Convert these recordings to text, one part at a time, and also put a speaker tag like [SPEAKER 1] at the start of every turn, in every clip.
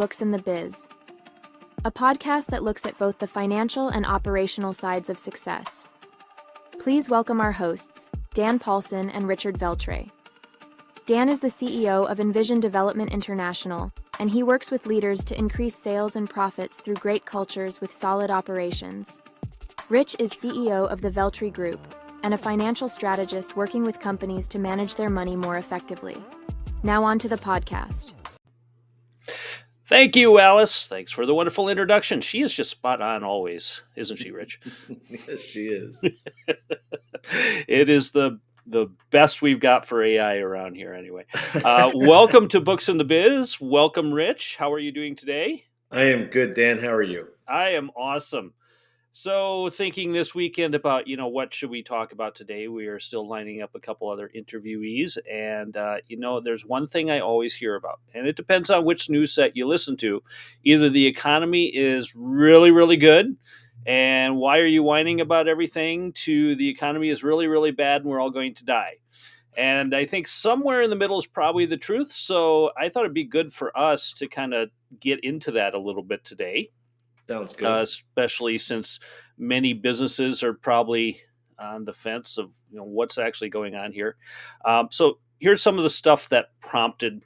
[SPEAKER 1] Books in the Biz, a podcast that looks at both the financial and operational sides of success. Please welcome our hosts, Dan Paulson and Richard Veltre. Dan is the CEO of Envision Development International, and he works with leaders to increase sales and profits through great cultures with solid operations. Rich is CEO of the Veltre Group and a financial strategist working with companies to manage their money more effectively. Now on to the podcast.
[SPEAKER 2] Thank you, Alice. Thanks for the wonderful introduction. She is just spot on always, isn't she, Rich?
[SPEAKER 3] Yes, she is.
[SPEAKER 2] It is the best we've got for AI around here anyway. Welcome to Books in the Biz. Welcome, Rich. How are you doing today?
[SPEAKER 3] I am good, Dan. How are you?
[SPEAKER 2] I am awesome. So thinking this weekend about, what should we talk about today? We are still lining up a couple other interviewees. And, there's one thing I always hear about, and it depends on which news set you listen to. Either the economy is really, really good, and why are you whining about everything, to the economy is really, really bad and we're all going to die. And I think somewhere in the middle is probably the truth. So I thought it'd be good for us to kind of get into that a little bit today.
[SPEAKER 3] Sounds good.
[SPEAKER 2] Especially since many businesses are probably on the fence of what's actually going on here. So here's some of the stuff that prompted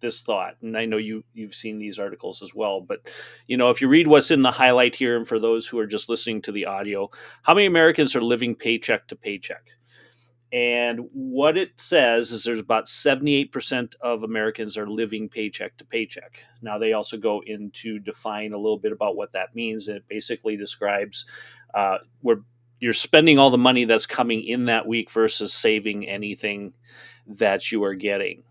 [SPEAKER 2] this thought, and I know you've seen these articles as well. But if you read what's in the highlight here, and for those who are just listening to the audio, how many Americans are living paycheck to paycheck? And what it says is there's about 78% of Americans are living paycheck to paycheck. Now, they also go into define a little bit about what that means. It basically describes where you're spending all the money that's coming in that week versus saving anything that you are getting.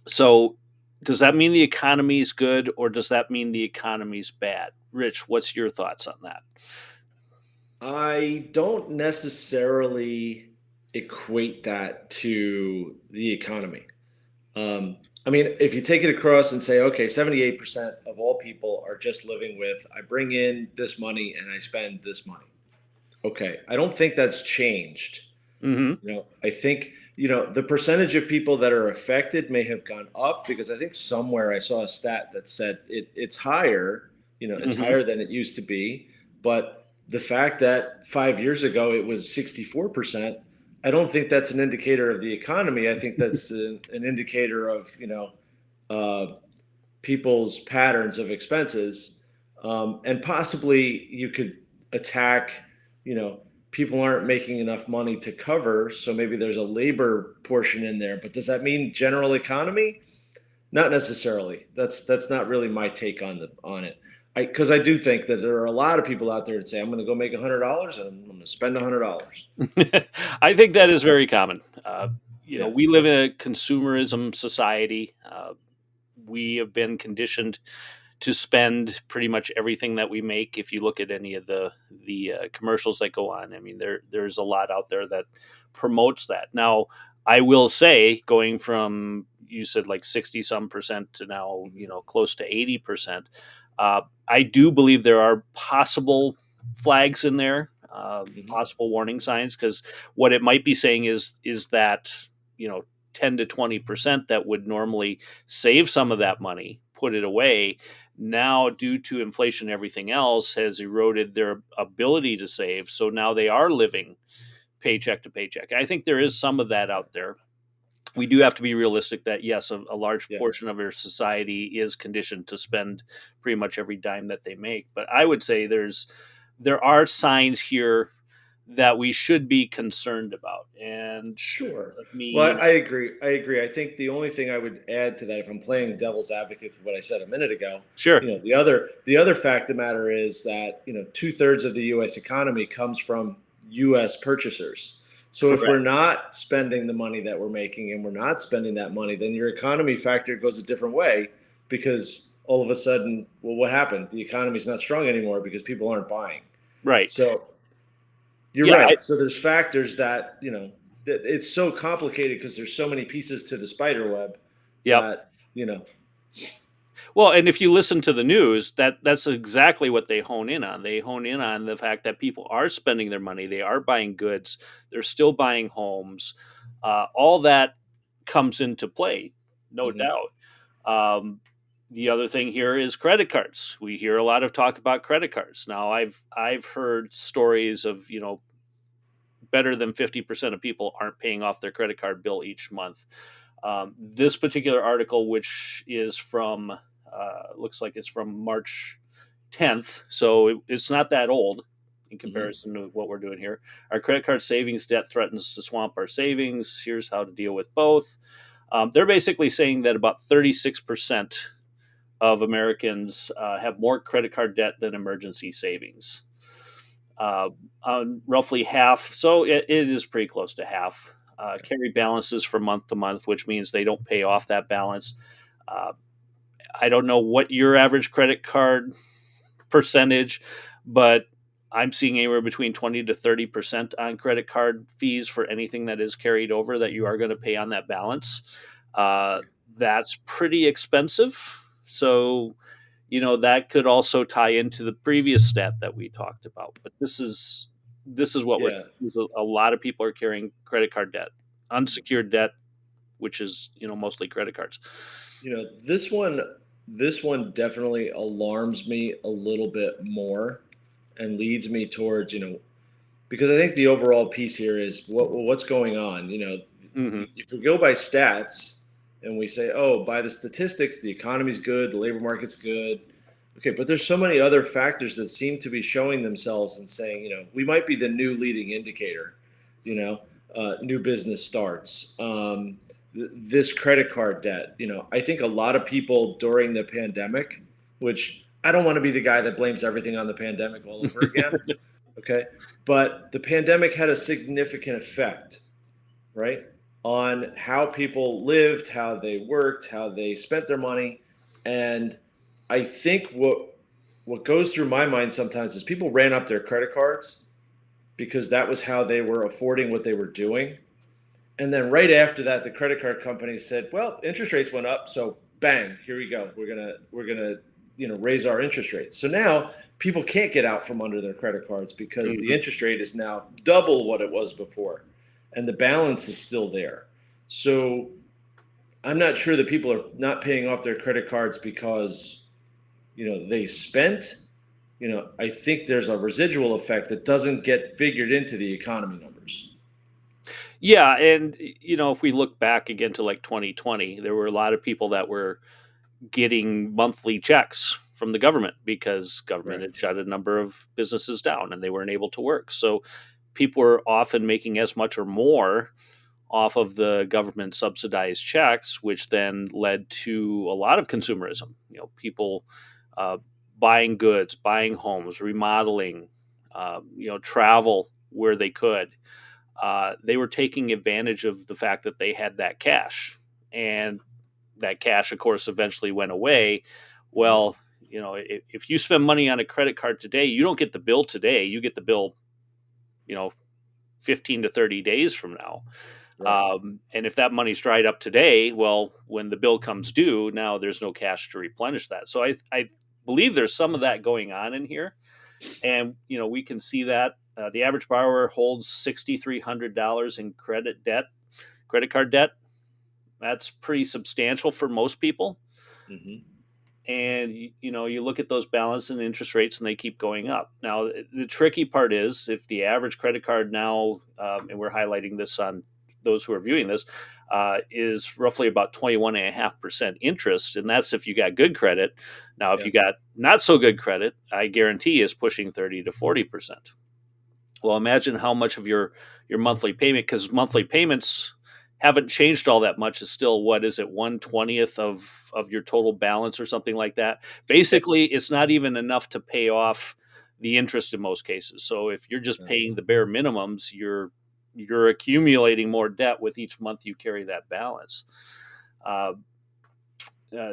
[SPEAKER 2] So does that mean the economy is good, or does that mean the economy is bad? Rich, what's your thoughts on that?
[SPEAKER 3] I don't necessarily equate that to the economy. If you take it across and say, okay, 78% of all people are just living with, I bring in this money and I spend this money. Okay, I don't think that's changed.
[SPEAKER 2] Mm-hmm.
[SPEAKER 3] I think, the percentage of people that are affected may have gone up, because I think somewhere I saw a stat that said it's higher, it's higher than it used to be. But the fact that 5 years ago it was 64%, I don't think that's an indicator of the economy. I think that's an indicator of, people's patterns of expenses. And possibly you could attack, people aren't making enough money to cover. So maybe there's a labor portion in there. But does that mean general economy? Not necessarily. That's not really my take on it. Because I do think that there are a lot of people out there that say, I'm going to go make $100 and I'm going to spend $100.
[SPEAKER 2] I think that is very common.
[SPEAKER 3] Yeah.
[SPEAKER 2] We live in a consumerism society. We have been conditioned to spend pretty much everything that we make. If you look at any of the commercials that go on, there's a lot out there that promotes that. Now, I will say, going from, you said like 60 some percent to now, close to 80%. I do believe there are possible flags in there, possible warning signs, because what it might be saying is that 10 to 20% that would normally save some of that money, put it away, now due to inflation and everything else has eroded their ability to save. So now they are living paycheck to paycheck. I think there is some of that out there. We do have to be realistic that, yes, a large portion of our society is conditioned to spend pretty much every dime that they make. But I would say there are signs here that we should be concerned about. And
[SPEAKER 3] sure. Well, I agree. I think the only thing I would add to that, if I'm playing devil's advocate for what I said a minute ago,
[SPEAKER 2] sure.
[SPEAKER 3] The other fact of the matter is that 2/3 of the U.S. economy comes from U.S. purchasers. So if we're not spending the money that we're making and we're not spending that money, then your economy factor goes a different way, because all of a sudden, well, what happened? The economy's not strong anymore because people aren't buying.
[SPEAKER 2] Right.
[SPEAKER 3] So you're right. So there's factors that, it's so complicated because there's so many pieces to the spider web.
[SPEAKER 2] Yeah. Well, and if you listen to the news, that's exactly what they hone in on. They hone in on the fact that people are spending their money. They are buying goods. They're still buying homes. All that comes into play, no doubt. The other thing here is credit cards. We hear a lot of talk about credit cards. Now, I've heard stories of, better than 50% of people aren't paying off their credit card bill each month. This particular article, which is from, looks like it's from March 10th, so it's not that old in
[SPEAKER 3] Hmm.
[SPEAKER 2] comparison to what we're doing here. Our credit card savings debt threatens to swamp our savings. Here's how to deal with both. They're basically saying that about 36% of Americans have more credit card debt than emergency savings. Uh, Roughly half, so it is pretty close to half, carry balances from month to month, which means they don't pay off that balance. Uh, I don't know what your average credit card percentage, but I'm seeing anywhere between 20 to 30% on credit card fees for anything that is carried over that you are going to pay on that balance. Uh, that's pretty expensive. So, that could also tie into the previous stat that we talked about. But this is what we're
[SPEAKER 3] Yeah.
[SPEAKER 2] a lot of people are carrying credit card debt, unsecured debt, which is mostly credit cards.
[SPEAKER 3] This one definitely alarms me a little bit more and leads me towards, because I think the overall piece here is what's going on.
[SPEAKER 2] Hmm.
[SPEAKER 3] If we go by stats and we say, oh, by the statistics, the economy's good, the labor market's good. Okay, but there's so many other factors that seem to be showing themselves and saying, we might be the new leading indicator. New business starts. This credit card debt. I think a lot of people during the pandemic, which I don't want to be the guy that blames everything on the pandemic all over again. Okay, but the pandemic had a significant effect, right, on how people lived, how they worked, how they spent their money. And I think what goes through my mind sometimes is people ran up their credit cards because that was how they were affording what they were doing. And then right after that, the credit card companies said, "Well, interest rates went up, so bang, here we go. We're gonna raise our interest rates." So now people can't get out from under their credit cards because the
[SPEAKER 2] Hmm.
[SPEAKER 3] interest rate is now double what it was before, and the balance is still there. So I'm not sure that people are not paying off their credit cards because they spent. I think there's a residual effect that doesn't get figured into the economy numbers.
[SPEAKER 2] Yeah, and if we look back again to like 2020, there were a lot of people that were getting monthly checks from the government because government had
[SPEAKER 3] Correct.
[SPEAKER 2] shut a number of businesses down and they weren't able to work. So people were often making as much or more off of the government subsidized checks, which then led to a lot of consumerism. People uh, buying goods, buying homes, remodeling, travel where they could. They were taking advantage of the fact that they had that cash, and that cash, of course, eventually went away.
[SPEAKER 3] Yeah.
[SPEAKER 2] Well, if you spend money on a credit card today, you don't get the bill today. You get the bill, you know, 15 to 30 days from now.
[SPEAKER 3] Right.
[SPEAKER 2] And if that money's dried up today, well, when the bill comes due, now there's no cash to replenish that. So I believe there's some of that going on in here. And, we can see that the average borrower holds $6,300 in credit card debt. That's pretty substantial for most people.
[SPEAKER 3] Hmm.
[SPEAKER 2] And you look at those balance and interest rates and they keep going up. Now the tricky part is if the average credit card now, and we're highlighting this on those who are viewing this, is roughly about 21.5% interest, and that's if you got good credit. Now if
[SPEAKER 3] Yeah.
[SPEAKER 2] you got not so good credit, I guarantee is pushing 30 to 40%. Well, imagine how much of your monthly payment, because monthly payments haven't changed all that much, is still, what is it, 1/20th of your total balance or something like that.
[SPEAKER 3] Yeah.
[SPEAKER 2] Basically, it's not even enough to pay off the interest in most cases. So if you're just
[SPEAKER 3] Yeah.
[SPEAKER 2] paying the bare minimums, you're accumulating more debt with each month you carry that balance. Uh,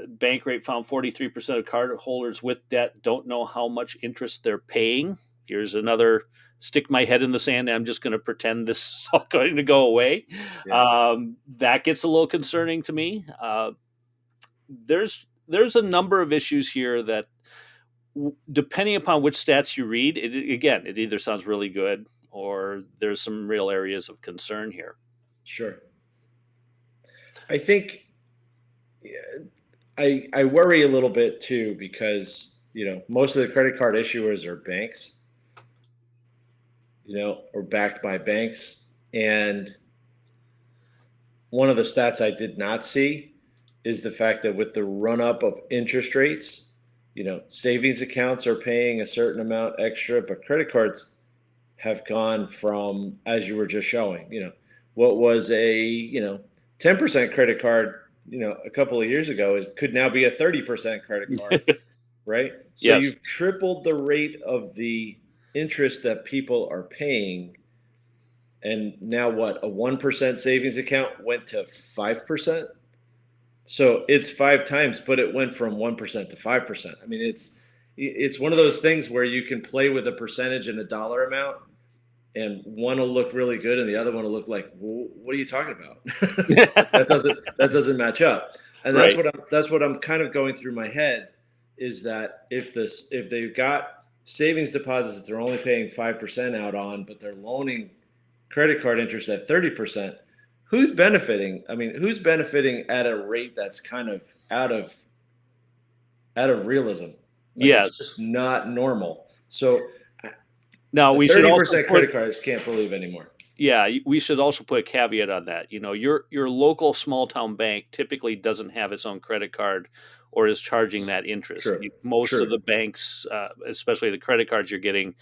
[SPEAKER 2] Bank rate found 43% of card holders with debt don't know how much interest they're paying. Here's another stick my head in the sand. I'm just going to pretend this is all going to go away.
[SPEAKER 3] Yeah.
[SPEAKER 2] That gets a little concerning to me. There's a number of issues here that, depending upon which stats you read, it either sounds really good or there's some real areas of concern here.
[SPEAKER 3] Sure. I think I worry a little bit too because most of the credit card issuers are banks, or backed by banks. And one of the stats I did not see is the fact that with the run up of interest rates, savings accounts are paying a certain amount extra, but credit cards have gone from, as you were just showing, what was a 10% credit card, a couple of years ago could now be a 30% credit card, right? So
[SPEAKER 2] Yes.
[SPEAKER 3] you've tripled the rate of the interest that people are paying. And now what? A 1% savings account went to 5%. So it's five times, but it went from 1% to 5%. I mean, it's one of those things where you can play with a percentage and a dollar amount, and one will look really good, and the other one will look like, well, what are you talking about? that doesn't match up. And that's
[SPEAKER 2] Right.
[SPEAKER 3] what I'm kind of going through my head, is that if they've got savings deposits that they're only paying 5% out on, but they're loaning credit card interest at 30%, who's benefiting? I mean, who's benefiting at a rate that's kind of out of realism? Like, it's
[SPEAKER 2] Yes.
[SPEAKER 3] just not normal. So
[SPEAKER 2] Now
[SPEAKER 3] the
[SPEAKER 2] we should also
[SPEAKER 3] 30%
[SPEAKER 2] put,
[SPEAKER 3] credit cards can't believe anymore.
[SPEAKER 2] yeah, we should also put a caveat on that. Your local small town bank typically doesn't have its own credit card or is charging that interest.
[SPEAKER 3] True.
[SPEAKER 2] Most of
[SPEAKER 3] True.
[SPEAKER 2] the banks, especially the credit cards you're getting,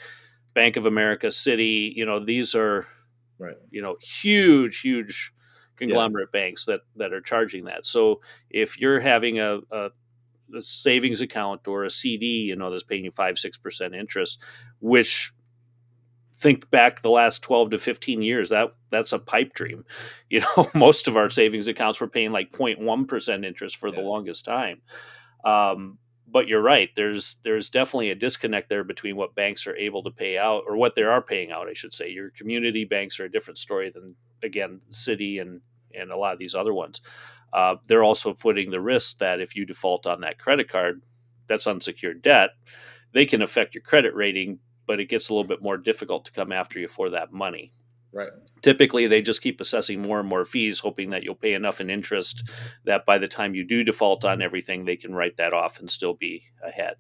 [SPEAKER 2] Bank of America, Citi, these are
[SPEAKER 3] Right.
[SPEAKER 2] huge
[SPEAKER 3] Yeah.
[SPEAKER 2] conglomerate banks that are charging that. So if you're having a savings account or a CD, that's paying you 5-6% interest, which, think back the last 12 to 15 years, that's a pipe dream. Most of our savings accounts were paying like 0.1% interest for the
[SPEAKER 3] Yeah.
[SPEAKER 2] longest time. But you're right. There's definitely a disconnect there between what banks are able to pay out, or what they are paying out, I should say. Your community banks are a different story than, again, Citi and a lot of these other ones. They're also footing the risk that if you default on that credit card, that's unsecured debt. They can affect your credit rating, but it gets a little bit more difficult to come after you for that money.
[SPEAKER 3] Right.
[SPEAKER 2] Typically, they just keep assessing more and more fees, hoping that you'll pay enough in interest that by the time you do default on everything, they can write that off and still be ahead.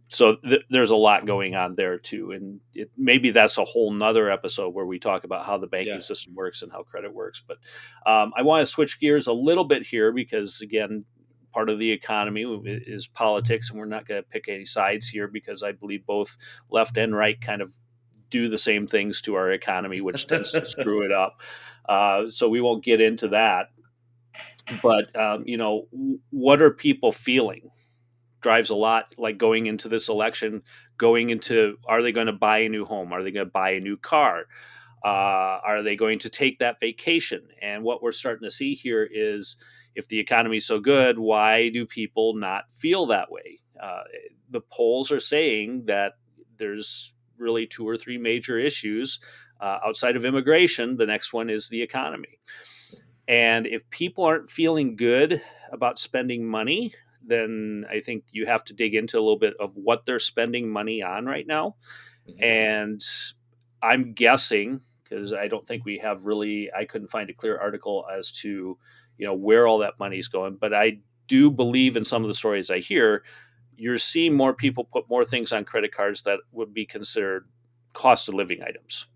[SPEAKER 2] So there's a lot going on there too, and maybe that's a whole nother episode where we talk about how the banking
[SPEAKER 3] Yeah.
[SPEAKER 2] system works and how credit works. But I want to switch gears a little bit here because, again, part of the economy is politics, and we're not going to pick any sides here because I believe both left and right kind of do the same things to our economy, which tends to screw it up. So we won't get into that. But what are people feeling? Drives a lot, like going into this election, are they going to buy a new home? Are they going to buy a new car? Are they going to take that vacation? And what we're starting to see here is, if the economy is so good, why do people not feel that way? The polls are saying that there's really two or three major issues outside of immigration. The next one is the economy. And if people aren't feeling good about spending money, then I think you have to dig into a little bit of what they're spending money on right now.
[SPEAKER 3] Mhm.
[SPEAKER 2] And I'm guessing, because I don't think we have really, I couldn't find a clear article as to, where all that money's going. But I do believe in some of the stories I hear, you're seeing more people put more things on credit cards that would be considered cost of living items.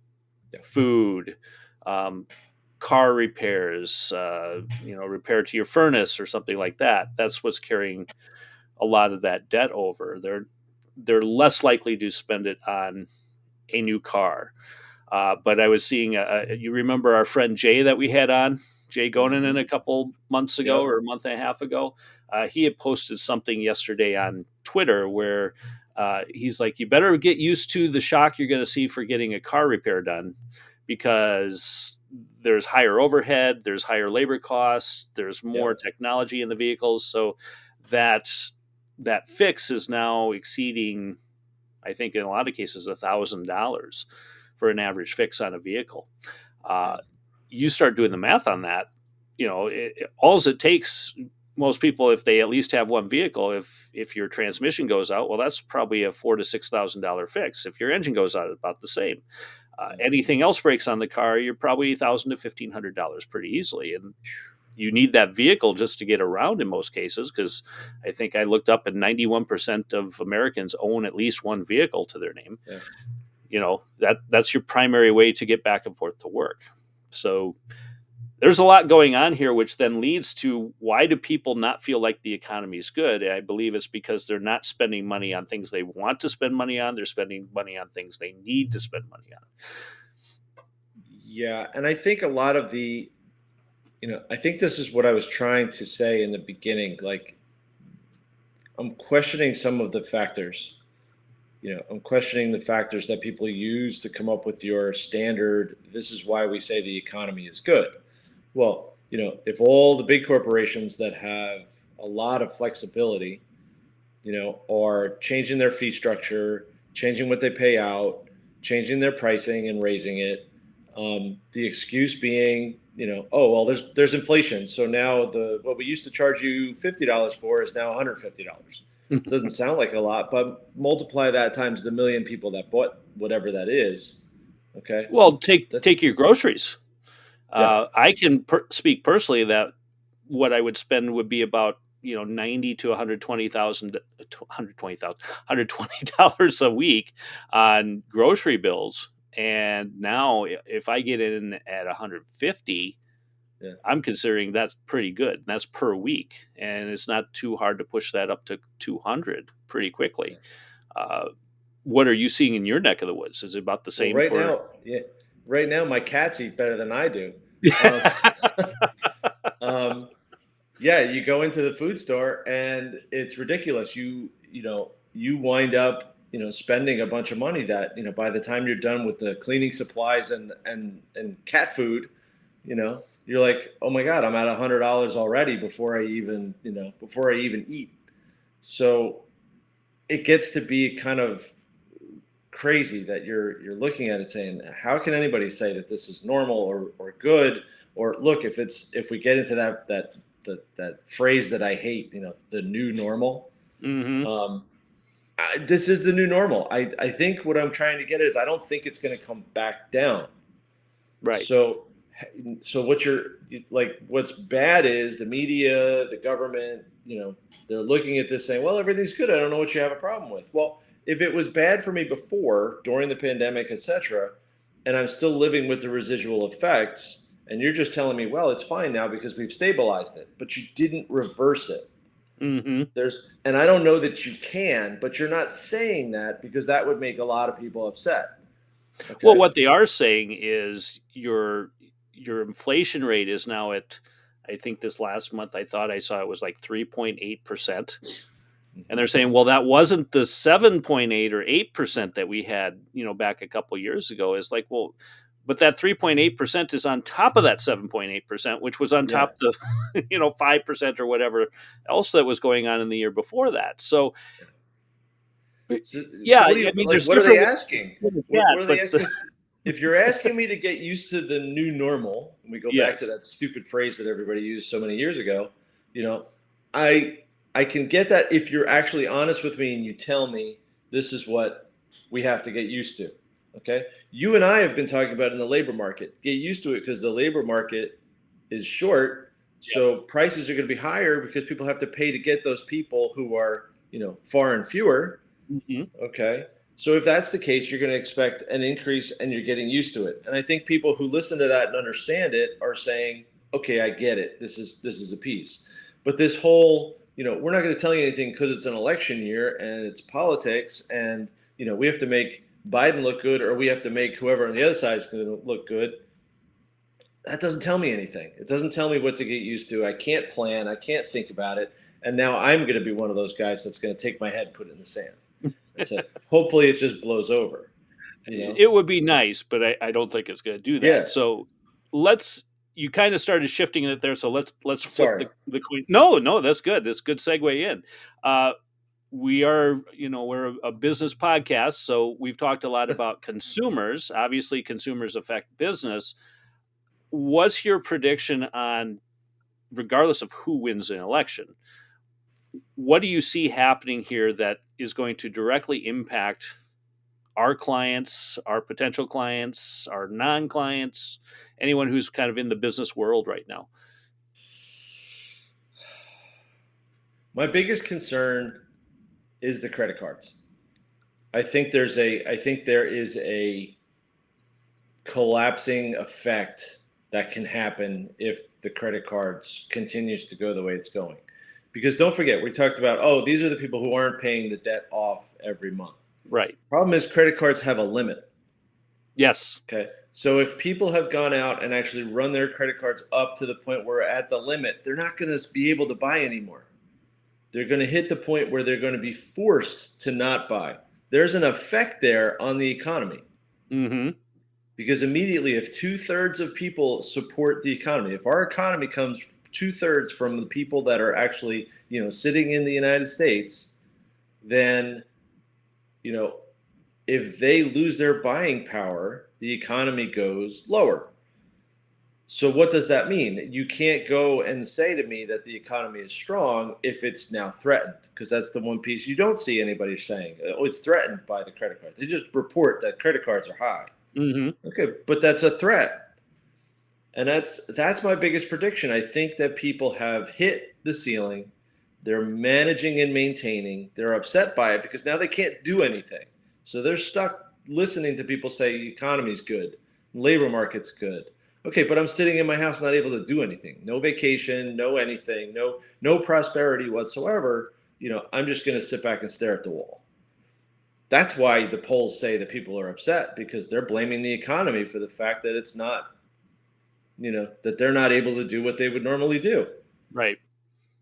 [SPEAKER 3] Yeah.
[SPEAKER 2] Food, car repairs, repair to your furnace or something like that. That's what's carrying a lot of that debt over. They're less likely to spend it on a new car. But I was seeing, you remember our friend Jay that we had on, Jay Gonanen, a couple months ago
[SPEAKER 3] Yep.
[SPEAKER 2] or a month and a half ago. He had posted something yesterday on Twitter where he's like, you better get used to the shock you're going to see for getting a car repair done, because there's higher overhead, there's higher labor costs, there's more
[SPEAKER 3] Yep.
[SPEAKER 2] technology in the vehicles. So that fix is now exceeding, I think in a lot of cases, $1,000 for an average fix on a vehicle. You start doing the math on that, all it takes, most people, if they at least have one vehicle, if your transmission goes out, well, that's probably a $4,000 to $6,000 fix. If your engine goes out, about the same. Anything else breaks on the car, you're probably $1,000 to $1,500 pretty easily. And you need that vehicle just to get around in most cases, because I think I looked up and 91% of Americans own at least one vehicle to their name.
[SPEAKER 3] Yeah.
[SPEAKER 2] That's your primary way to get back and forth to work. So there's a lot going on here, which then leads to, why do people not feel like the economy is good? I believe it's because they're not spending money on things they want to spend money on. They're spending money on things they need to spend money on.
[SPEAKER 3] Yeah, and I think a lot of I think this is what I was trying to say in the beginning. Like, I'm questioning some of the factors. I'm questioning the factors that people use to come up with your standard. This is why we say the economy is good. Well, if all the big corporations that have a lot of flexibility, are changing their fee structure, changing what they pay out, changing their pricing and raising it. The excuse being, oh well, there's inflation, so now what we used to charge you $50 for is now $150. Doesn't sound like a lot, but multiply that times the million people that bought whatever that is. Okay,
[SPEAKER 2] Well,
[SPEAKER 3] that's
[SPEAKER 2] take your groceries.
[SPEAKER 3] yeah,
[SPEAKER 2] I can speak personally that what I would spend would be about 90 to 120,000, $120 a week on grocery bills. And now if I get in at 150,
[SPEAKER 3] yeah.
[SPEAKER 2] I'm considering that's pretty good. That's per week, and it's not too hard to push that up to 200 pretty quickly. Uh, what are you seeing in your neck of the woods? Is it about the
[SPEAKER 3] Well,
[SPEAKER 2] same for?
[SPEAKER 3] right now my cats eat better than I do. Um, um, yeah, you go into the food store and it's ridiculous. You wind up spending a bunch of money that by the time you're done with the cleaning supplies and cat food, you're like, oh my god, I'm at $100 already before I even eat. So it gets to be kind of crazy that you're looking at it saying, how can anybody say that this is normal or good? Or look, if we get into that phrase that I hate, the new normal.
[SPEAKER 2] Mm-hmm.
[SPEAKER 3] This is the new normal. I think what I'm trying to get at is, I don't think it's going to come back down.
[SPEAKER 2] Right.
[SPEAKER 3] So what's bad is the media, the government, they're looking at this saying, well, everything's good. I don't know what you have a problem with. Well, if it was bad for me before, during the pandemic, etc., and I'm still living with the residual effects, and you're just telling me, well, it's fine now because we've stabilized it, but you didn't reverse it.
[SPEAKER 2] Mm-hmm.
[SPEAKER 3] And I don't know that you can, but you're not saying that because that would make a lot of people upset.
[SPEAKER 2] Well,
[SPEAKER 3] Okay.
[SPEAKER 2] what they are saying is your inflation rate is now at, I think this last month I thought I saw it was like 3.8%. And they're saying, well, that wasn't the 7.8 or 8% that we had, back a couple of years ago. It's like, well, but that 3.8% is on top of that 7.8%, which was on
[SPEAKER 3] Yeah.
[SPEAKER 2] top of the 5% or whatever else that was going on in the year before that. So
[SPEAKER 3] So
[SPEAKER 2] yeah,
[SPEAKER 3] what
[SPEAKER 2] I
[SPEAKER 3] do you
[SPEAKER 2] mean,
[SPEAKER 3] like?
[SPEAKER 2] there's
[SPEAKER 3] What are they
[SPEAKER 2] different ways
[SPEAKER 3] asking?
[SPEAKER 2] to look
[SPEAKER 3] What
[SPEAKER 2] at,
[SPEAKER 3] are they
[SPEAKER 2] but
[SPEAKER 3] asking? If you're asking me to get used to the new normal, and we go back to
[SPEAKER 2] yes.
[SPEAKER 3] that stupid phrase that everybody used so many years ago, you know, I I can get that if you're actually honest with me and you tell me this is what we have to get used to. Okay, you and I have been talking about in the labor market. Get used to it because the labor market is short, so prices are going to be higher because people have to pay to get those people who are far and fewer.
[SPEAKER 2] Mhm.
[SPEAKER 3] Okay. So if that's the case, you're going to expect an increase and you're getting used to it. And I think people who listen to that and understand it are saying, okay, I get it. This is a piece. But this whole, we're not going to tell you anything because it's an election year and it's politics and, we have to make Biden look good or we have to make whoever on the other side is going to look good. That doesn't tell me anything. It doesn't tell me what to get used to. I can't plan. I can't think about it. And now I'm going to be one of those guys that's going to take my head and put it in the sand and say, hopefully it just blows over, you know?
[SPEAKER 2] It would be nice, but I don't think it's going to do
[SPEAKER 3] Yeah.
[SPEAKER 2] that. So let's. You kind of started shifting it there, so let's flip
[SPEAKER 3] Sorry.
[SPEAKER 2] the coin. No, no, that's good. That's a good segue in. Uh, we are, we're a business podcast, so we've talked a lot about consumers. Obviously, consumers affect business. What's your prediction on, regardless of who wins an election, what do you see happening here that is going to directly impact our clients, our potential clients, our non clients, anyone who's kind of in the business world right now?
[SPEAKER 3] My biggest concern is the credit cards. I think there is a collapsing effect that can happen if the credit cards continues to go the way it's going. Because don't forget, we talked about, oh, these are the people who aren't paying the debt off every month.
[SPEAKER 2] Right.
[SPEAKER 3] Problem is, credit cards have a limit.
[SPEAKER 2] Yes.
[SPEAKER 3] Okay. So if people have gone out and actually run their credit cards up to the point where at the limit, they're not going to be able to buy anymore. They're going to hit the point where they're going to be forced to not buy. There's an effect there on the economy.
[SPEAKER 2] Mm-hmm.
[SPEAKER 3] Because immediately, if 2/3 of people support the economy, if our economy comes 2/3 from the people that are actually, sitting in the United States, then, you know, if they lose their buying power, the economy goes lower. So what does that mean? You can't go and say to me that the economy is strong if it's now threatened, because that's the one piece you don't see anybody saying. Oh, it's threatened by the credit cards. They just report that credit cards are high.
[SPEAKER 2] Mm-hmm.
[SPEAKER 3] Okay, but that's a threat. And that's my biggest prediction. I think that people have hit the ceiling. They're managing and maintaining. They're upset by it because now they can't do anything. So they're stuck listening to people say the economy's good, labor market's good. Okay, but I'm sitting in my house not able to do anything. No vacation, no anything, no prosperity whatsoever. I'm just going to sit back and stare at the wall. That's why the polls say that people are upset, because they're blaming the economy for the fact that it's not, that they're not able to do what they would normally do.
[SPEAKER 2] Right.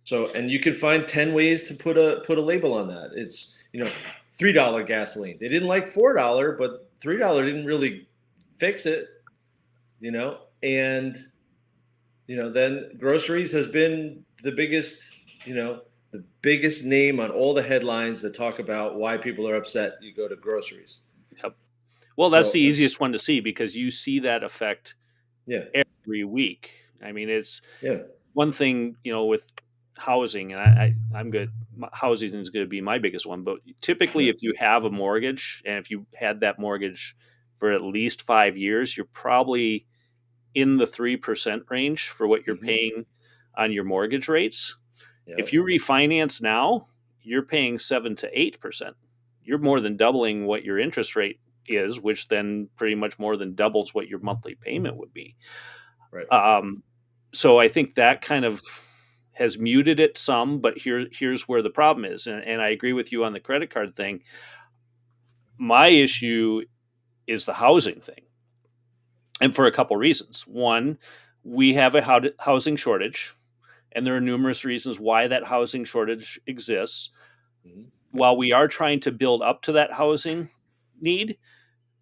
[SPEAKER 3] So, and you can find 10 ways to put a label on that. It's, $3 gasoline. They didn't like $4, but $3 didn't really fix it, and then groceries has been the biggest name on all the headlines that talk about why people are upset. You go to groceries.
[SPEAKER 2] Yep. Well, that's
[SPEAKER 3] So,
[SPEAKER 2] the easiest one to see because you see that effect
[SPEAKER 3] yeah,
[SPEAKER 2] every week. I mean, it's
[SPEAKER 3] yeah,
[SPEAKER 2] one thing, with housing, and I'm good. Housing is going to be my biggest one. But typically,
[SPEAKER 3] yeah.
[SPEAKER 2] if you have a mortgage and if you had that mortgage for at least 5 years, you're probably in the 3% range for what you're
[SPEAKER 3] Hmm.
[SPEAKER 2] paying on your mortgage rates. If
[SPEAKER 3] Yep.
[SPEAKER 2] you refinance now, you're paying 7 to 8%. You're more than doubling what your interest rate is, which then pretty much more than doubles what your monthly payment would be.
[SPEAKER 3] Right.
[SPEAKER 2] Um, so I think that kind of has muted it some, but here's where the problem is. And I agree with you on the credit card thing. My issue is the housing thing. And for a couple reasons. One, we have a housing shortage, and there are numerous reasons why that housing shortage exists.
[SPEAKER 3] Hmm.
[SPEAKER 2] While we are trying to build up to that housing need,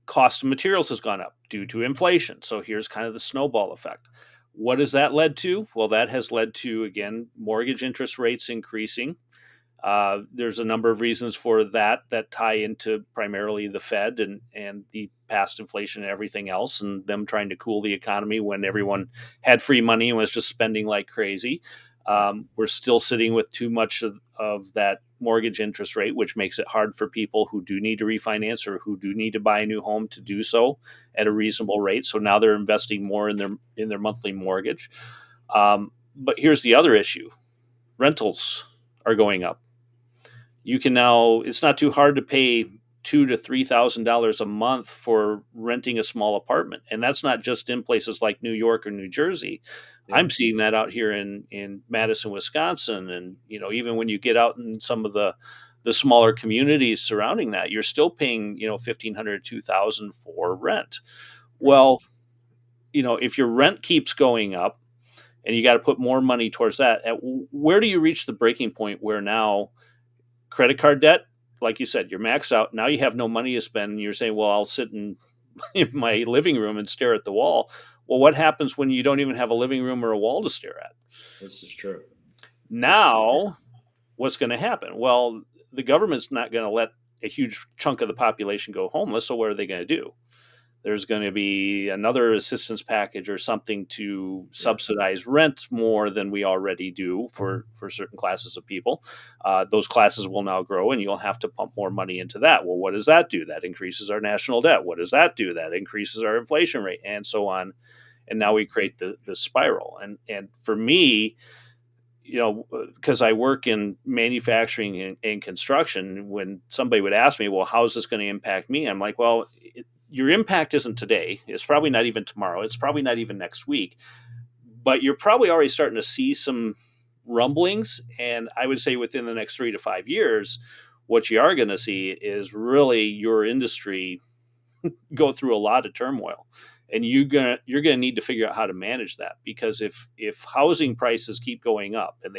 [SPEAKER 2] cost of materials has gone up due to inflation. So here's kind of the snowball effect. What has that led to? Well, that has led to, again, mortgage interest rates increasing. There's a number of reasons for that tie into primarily the Fed and the past inflation and everything else, and them trying to cool the economy when everyone had free money and was just spending like crazy. We're still sitting with too much of that mortgage interest rate, which makes it hard for people who do need to refinance or who do need to buy a new home to do so at a reasonable rate. So now they're investing more in their monthly mortgage. But here's the other issue: rentals are going up. You can now, it's not too hard to pay $2,000 to $3,000 a month for renting a small apartment, and that's not just in places like New York or New Jersey.
[SPEAKER 3] Yeah.
[SPEAKER 2] I'm seeing that out here in Madison, Wisconsin, and even when you get out in some of the smaller communities surrounding that, you're still paying 1,500 2,000 for rent.
[SPEAKER 3] Right.
[SPEAKER 2] Well, if your rent keeps going up and you got to put more money towards that, where do you reach the breaking point where now credit card debt, like you said, you're maxed out. Now you have no money to spend. And you're saying, well, I'll sit in my living room and stare at the wall. Well, what happens when you don't even have a living room or a wall to stare at?
[SPEAKER 3] This is true. This is true.
[SPEAKER 2] Now, what's going to happen? Well, the government's not going to let a huge chunk of the population go homeless. So what are they going to do? There's going to be another assistance package or something to
[SPEAKER 3] Yeah.
[SPEAKER 2] subsidize rent more than we already do for certain classes of people. Those classes will now grow, and you'll have to pump more money into that. Well, what does that do? That increases our national debt. What does that do? That increases our inflation rate, and so on. And now we create the spiral. And for me, because I work in manufacturing and construction, when somebody would ask me, well, how's this going to impact me? I'm like, well, your impact isn't today. It's probably not even tomorrow. It's probably not even next week. But you're probably already starting to see some rumblings. And I would say within the next 3 to 5 years, what you are going to see is really your industry go through a lot of turmoil. And you're gonna need to figure out how to manage that, because if housing prices keep going up, and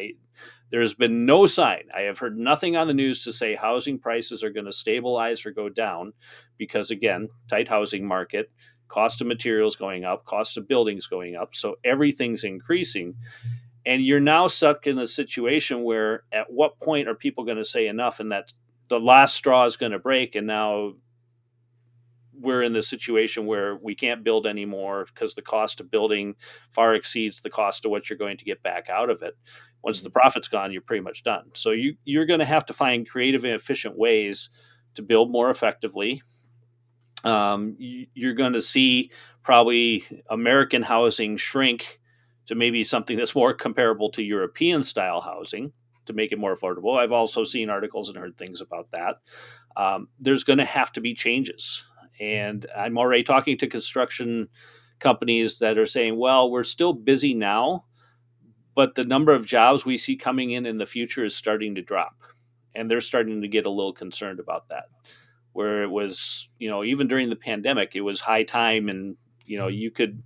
[SPEAKER 2] there's been no sign, I have heard nothing on the news to say housing prices are going to stabilize or go down, because again, tight housing market, cost of materials going up, cost of buildings going up, so everything's increasing. And you're now stuck in a situation where, at what point are people going to say enough, and that the last straw is going to break, and now we're in this situation where we can't build anymore because the cost of building far exceeds the cost of what you're going to get back out of it. Once the profit's gone, you're pretty much done. So you're going to have to find creative and efficient ways to build more effectively. You're going to see probably American housing shrink to maybe something that's more comparable to European style housing to make it more affordable. I've also seen articles and heard things about that. There's going to have to be changes. And I'm already talking to construction companies that are saying, well, we're still busy now, but the number of jobs we see coming in the future is starting to drop. And they're starting to get a little concerned about that. Where it was, even during the pandemic, it was high time, and, you could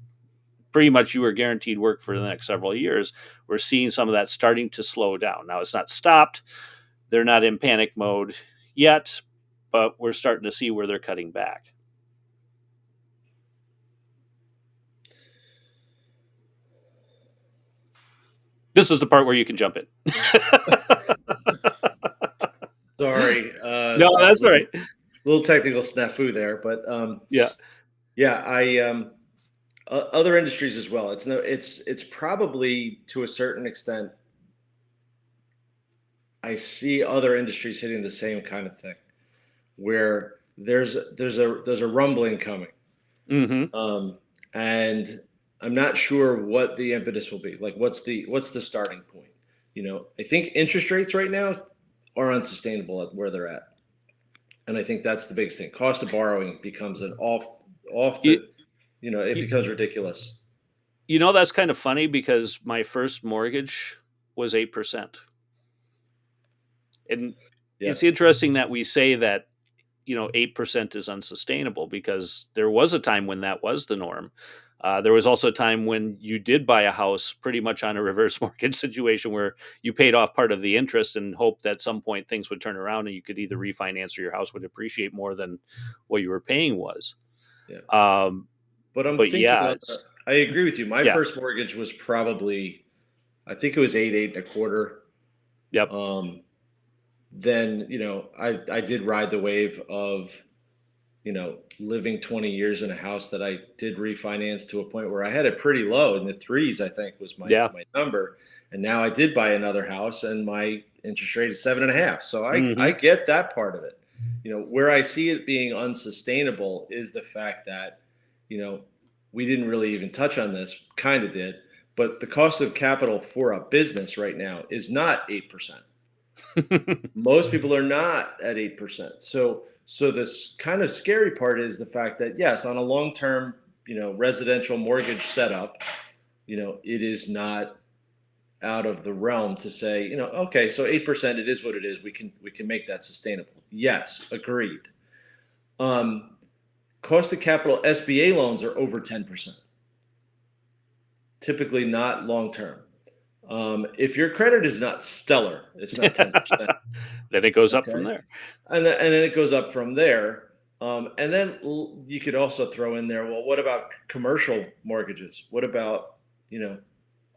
[SPEAKER 2] pretty much, you were guaranteed work for the next several years. We're seeing some of that starting to slow down. Now, it's not stopped. They're not in panic mode yet, but we're starting to see where they're cutting back. This is the part where you can jump in.
[SPEAKER 3] Sorry.
[SPEAKER 2] No, that's all right.
[SPEAKER 3] Little technical snafu there, but
[SPEAKER 2] Yeah.
[SPEAKER 3] Other industries as well. It's probably, to a certain extent, I see other industries hitting the same kind of thing, where there's a rumbling coming,
[SPEAKER 2] Mm-hmm.
[SPEAKER 3] and I'm not sure what the impetus will be. Like, what's the starting point? I think interest rates right now are unsustainable at where they're at, and I think that's the biggest thing. Cost of borrowing becomes an off the, it becomes ridiculous.
[SPEAKER 2] That's kind of funny, because my first mortgage was 8%. And
[SPEAKER 3] Yeah.
[SPEAKER 2] it's interesting that we say that, 8% is unsustainable, because there was a time when that was the norm. There was also a time when you did buy a house pretty much on a reverse mortgage situation, where you paid off part of the interest and hoped that at some point things would turn around and you could either refinance or your house would appreciate more than what you were paying was.
[SPEAKER 3] Yeah.
[SPEAKER 2] But
[SPEAKER 3] I'm thinking,
[SPEAKER 2] yeah,
[SPEAKER 3] I agree with you. My
[SPEAKER 2] Yeah.
[SPEAKER 3] first mortgage was probably, I think it was eight and a quarter.
[SPEAKER 2] Yep.
[SPEAKER 3] Then, I did ride the wave of, living 20 years in a house that I did refinance to a point where I had it pretty low in the threes, I think was my
[SPEAKER 2] Yeah.
[SPEAKER 3] number. And now I did buy another house, and my interest rate is 7.5. So I
[SPEAKER 2] Mhm.
[SPEAKER 3] get that part of it. Where I see it being unsustainable is the fact that, we didn't really even touch on this, kind of did, but the cost of capital for a business right now is not 8%. Most people are not at 8%. So this kind of scary part is the fact that, yes, on a long-term, residential mortgage setup, it is not out of the realm to say, okay, so 8%, it is what it is. We can make that sustainable. Yes, agreed. Cost of capital SBA loans are over 10%. Typically not long-term. If your credit is not stellar, it's not 10%.
[SPEAKER 2] Then it goes up
[SPEAKER 3] Okay.
[SPEAKER 2] from there.
[SPEAKER 3] And then it goes up from there. And then you could also throw in there, well, what about commercial mortgages? What about,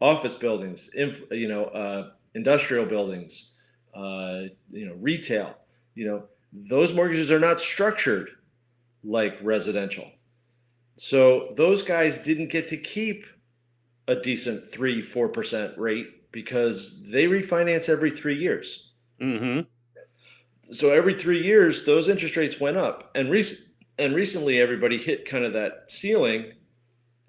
[SPEAKER 3] office buildings, industrial buildings, retail? Those mortgages are not structured like residential. So those guys didn't get to keep a decent 3-4% rate, because they refinance every 3 years.
[SPEAKER 2] Mm-hmm.
[SPEAKER 3] So every 3 years, those interest rates went up, and recently everybody hit kind of that ceiling,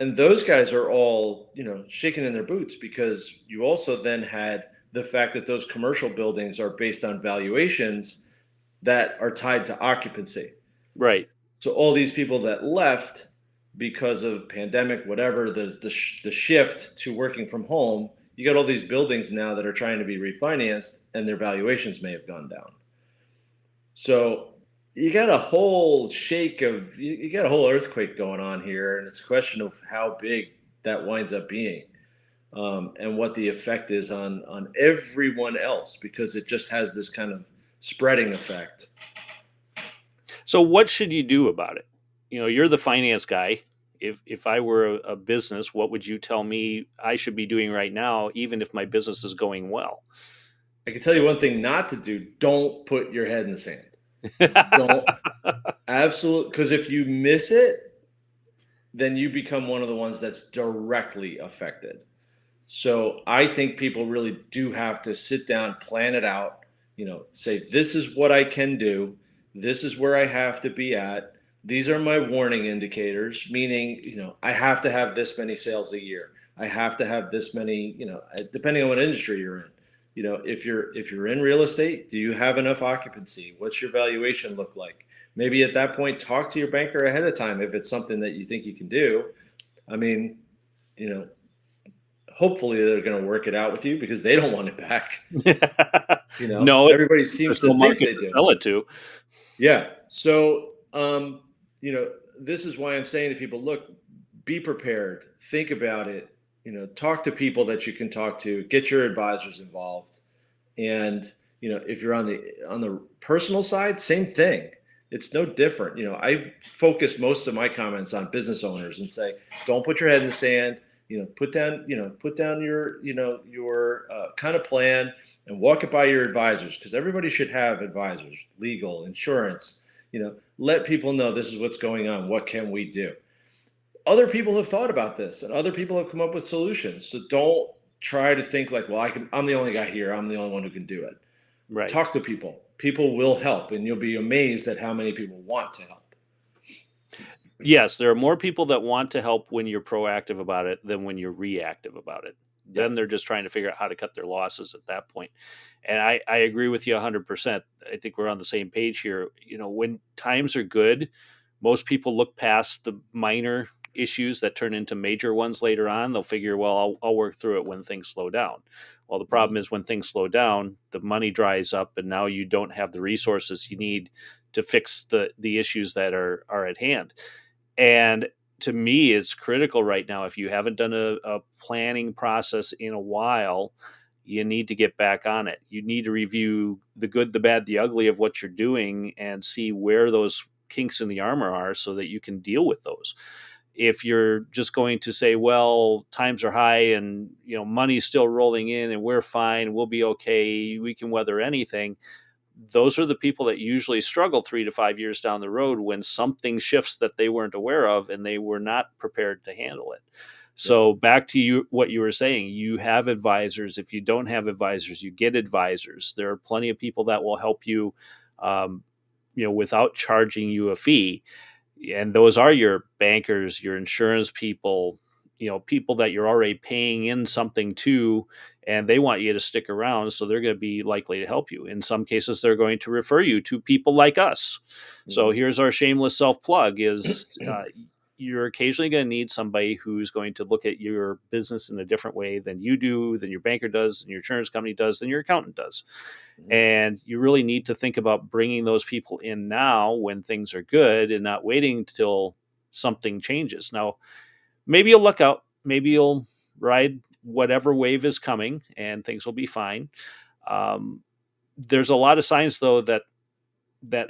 [SPEAKER 3] and those guys are all shaking in their boots, because you also then had the fact that those commercial buildings are based on valuations that are tied to occupancy.
[SPEAKER 2] Right.
[SPEAKER 3] So all these people that left because of pandemic, whatever, the shift to working from home, you got all these buildings now that are trying to be refinanced and their valuations may have gone down. So you got a whole shake of, you got a whole earthquake going on here, and it's a question of how big that winds up being, and what the effect is on everyone else, because it just has this kind of spreading effect.
[SPEAKER 2] So what should you do about it? You're the finance guy. If I were a business, what would you tell me I should be doing right now, even if my business is going well?
[SPEAKER 3] I can tell you one thing not to do: don't put your head in the sand. Don't. Absolutely, because if you miss it, then you become one of the ones that's directly affected. So I think people really do have to sit down, plan it out, say, this is what I can do. This is where I have to be at. These are my warning indicators, meaning, I have to have this many sales a year. I have to have this many, depending on what industry you're in. If you're in real estate, do you have enough occupancy? What's your valuation look like? Maybe at that point, talk to your banker ahead of time if it's something that you think you can do. I mean, you know, hopefully they're going to work it out with you because they don't want it back.
[SPEAKER 2] No,
[SPEAKER 3] Everybody seems to think they do.
[SPEAKER 2] Sell it to.
[SPEAKER 3] Yeah. So, this is why I'm saying to people, look, be prepared, think about it, talk to people that you can talk to, get your advisors involved. And, if you're on the personal side, same thing. It's no different. I focus most of my comments on business owners and say, don't put your head in the sand. Put down your kind of plan and walk it by your advisors, because everybody should have advisors, legal, insurance. Let people know this is what's going on. What can we do? Other people have thought about this, and other people have come up with solutions. So don't try to think like, well, I'm the only guy here. I'm the only one who can do it.
[SPEAKER 2] Right.
[SPEAKER 3] Talk to people. People will help, and you'll be amazed at how many people want to help.
[SPEAKER 2] Yes, there are more people that want to help when you're proactive about it than when you're reactive about it. Then they're just trying to figure out how to cut their losses at that point. And I agree with you 100%. I think we're on the same page here. When times are good, most people look past the minor issues that turn into major ones later on. They'll figure, well, I'll work through it when things slow down. Well, the problem is when things slow down, the money dries up, and now you don't have the resources you need to fix the issues that are at hand. And to me, it's critical right now. If you haven't done a planning process in a while, you need to get back on it. You need to review the good, the bad, the ugly of what you're doing and see where those kinks in the armor are so that you can deal with those. If you're just going to say, well, times are high and money's still rolling in and we're fine, we'll be okay, we can weather anything, those are the people that usually struggle 3 to 5 years down the road when something shifts that they weren't aware of and they were not prepared to handle it. So back to what you were saying, you have advisors. If you don't have advisors, you get advisors. There are plenty of people that will help you, without charging you a fee. And those are your bankers, your insurance people, people that you're already paying in something to, and they want you to stick around. So they're going to be likely to help you. In some cases, they're going to refer you to people like us. Mm-hmm. So here's our shameless self-plug is you're occasionally going to need somebody who's going to look at your business in a different way than you do, than your banker does, than your insurance company does, than your accountant does. Mm-hmm. And you really need to think about bringing those people in now when things are good and not waiting till something changes. Now, maybe you'll look out, maybe you'll ride whatever wave is coming and things will be fine. There's a lot of signs, though, that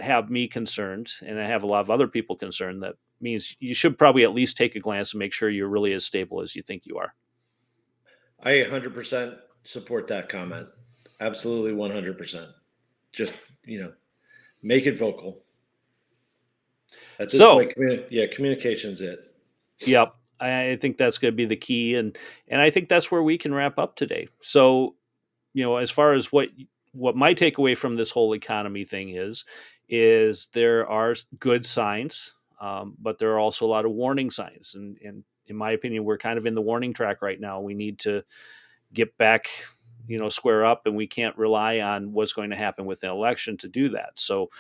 [SPEAKER 2] have me concerned, and I have a lot of other people concerned. That means you should probably at least take a glance and make sure you're really as stable as you think you are.
[SPEAKER 3] I 100% support that comment. Absolutely 100%. Just, make it vocal. At this point, communication's it.
[SPEAKER 2] Yep. I think that's going to be the key. And I think that's where we can wrap up today. So, as far as what my takeaway from this whole economy thing is there are good signs, but there are also a lot of warning signs. And in my opinion, we're kind of in the warning track right now. We need to get back square up, and we can't rely on what's going to happen with the election to do that. So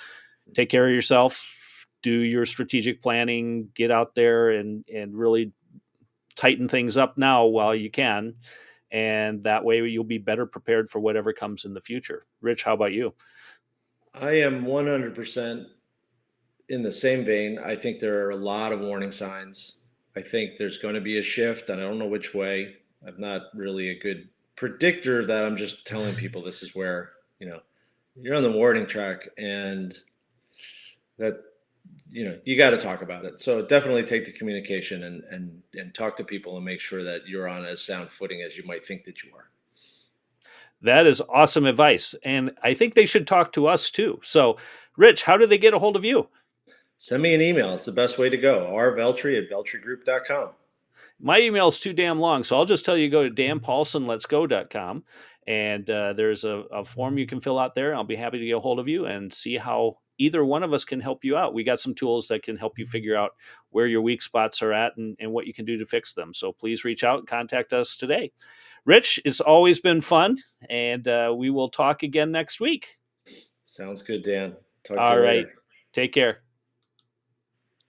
[SPEAKER 2] take care of yourself, do your strategic planning, get out there and really tighten things up now while you can. And that way you'll be better prepared for whatever comes in the future. Rich, how about you?
[SPEAKER 3] I am 100% in the same vein. I think there are a lot of warning signs. I think there's going to be a shift, and I don't know which way. I'm not really a good predictor that. I'm just telling people this is where, you're on the warning track, and that, you got to talk about it. So definitely take the communication and talk to people and make sure that you're on as sound footing as you might think that you are.
[SPEAKER 2] That is awesome advice. And I think they should talk to us too. So, Rich, how do they get a hold of you?
[SPEAKER 3] Send me an email. It's the best way to go. rveltry@veltrygroup.com.
[SPEAKER 2] My email is too damn long, so I'll just tell you go to danpaulsonletsgo.com, and there's a form you can fill out there. I'll be happy to get a hold of you and see how either one of us can help you out. We got some tools that can help you figure out where your weak spots are at and what you can do to fix them. So please reach out and contact us today. Rich, it's always been fun, and we will talk again next week.
[SPEAKER 3] Sounds good, Dan. Talk to
[SPEAKER 2] All
[SPEAKER 3] you
[SPEAKER 2] right.
[SPEAKER 3] later.
[SPEAKER 2] Take care.